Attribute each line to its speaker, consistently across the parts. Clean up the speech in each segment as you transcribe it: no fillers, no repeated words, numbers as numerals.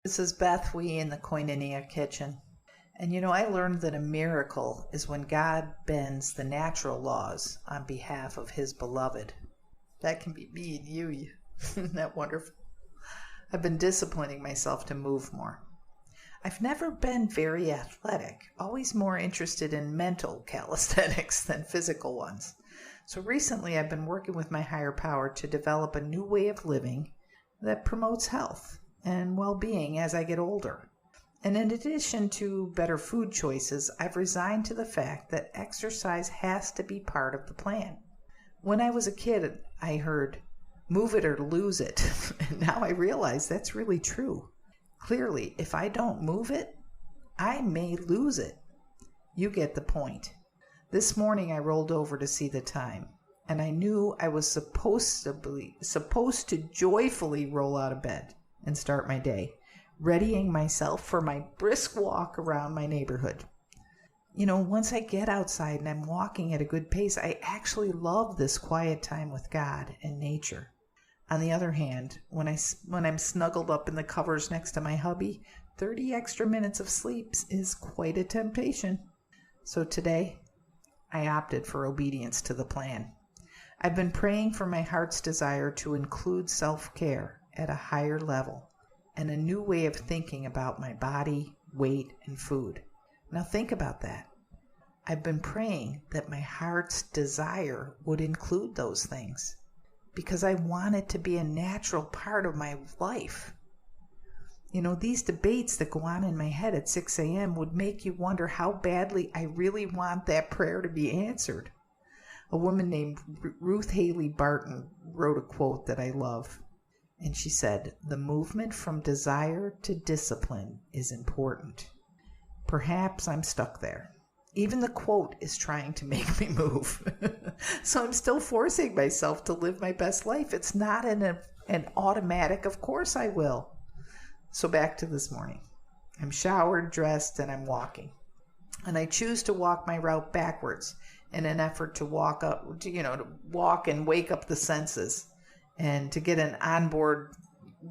Speaker 1: This is BethWe in the Koinonia kitchen. And I learned that a miracle is when God bends the natural laws on behalf of his beloved. That can be me and you. Isn't that wonderful? I've been disciplining myself to move more. I've never been very athletic, always more interested in mental calisthenics than physical ones. So recently I've been working with my higher power to develop a new way of living that promotes health and well-being as I get older. And in addition to better food choices, I've resigned to the fact that exercise has to be part of the plan. When I was a kid, I heard, move it or lose it. And now I realize that's really true. Clearly, if I don't move it, I may lose it. You get the point. This morning I rolled over to see the time, and I knew I was supposed to joyfully roll out of bed and start my day, readying myself for my brisk walk around my neighborhood. Once I get outside and I'm walking at a good pace, I actually love this quiet time with God and nature. On the other hand, when I'm snuggled up in the covers next to my hubby, 30 extra minutes of sleep is quite a temptation. So today, I opted for obedience to the plan. I've been praying for my heart's desire to include self-care at a higher level and a new way of thinking about my body, weight, and food. Now think about that. I've been praying that my heart's desire would include those things because I want it to be a natural part of my life. These debates that go on in my head at 6 a.m. would make you wonder how badly I really want that prayer to be answered. A woman named Ruth Haley Barton wrote a quote that I love. And she said, "The movement from desire to discipline is important." Perhaps I'm stuck there. Even the quote is trying to make me move. So I'm still forcing myself to live my best life. It's not an automatic, of course I will. So back to this morning. I'm showered, dressed, and I'm walking. And I choose to walk my route backwards in an effort to walk and wake up the senses, and to get an onboard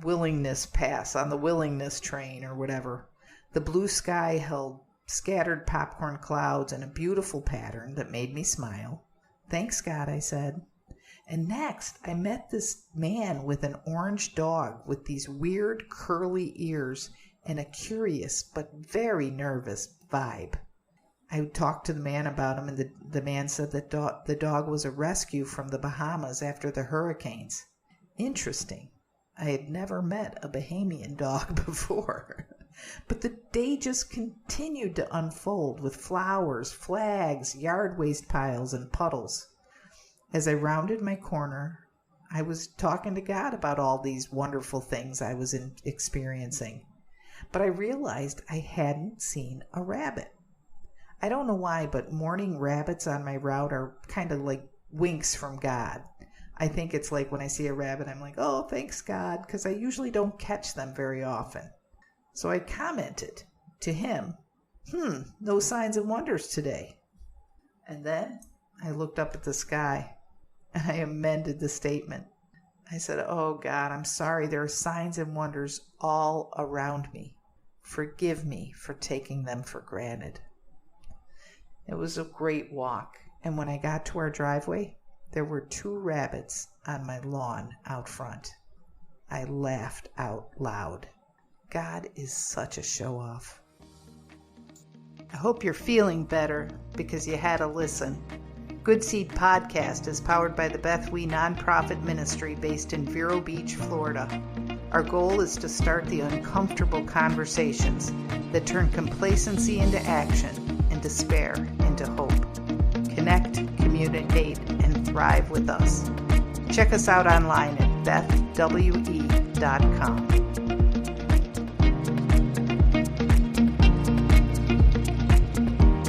Speaker 1: willingness pass on the willingness train or whatever. The blue sky held scattered popcorn clouds in a beautiful pattern that made me smile. "Thanks, God," I said. And next, I met this man with an orange dog with these weird curly ears and a curious but very nervous vibe. I talked to the man about him, and the man said that the dog was a rescue from the Bahamas after the hurricanes. Interesting. I had never met a Bahamian dog before. But the day just continued to unfold with flowers, flags, yard waste piles, and puddles. As I rounded my corner, I was talking to God about all these wonderful things I was experiencing. But I realized I hadn't seen a rabbit. I don't know why, but morning rabbits on my route are kind of like winks from God. I think it's like when I see a rabbit, I'm like, "Oh, thanks, God," because I usually don't catch them very often. So I commented to him, "No signs and wonders today." And then I looked up at the sky and I amended the statement. I said, "Oh, God, I'm sorry. There are signs and wonders all around me. Forgive me for taking them for granted." It was a great walk. And when I got to our driveway, there were 2 rabbits on my lawn out front. I laughed out loud. God is such a show-off. I hope you're feeling better because you had a listen. Good Seed Podcast is powered by the BethWe nonprofit ministry based in Vero Beach, Florida. Our goal is to start the uncomfortable conversations that turn complacency into action and despair into hope. Connect, communicate, and thrive with us. Check us out online at BethWe.com.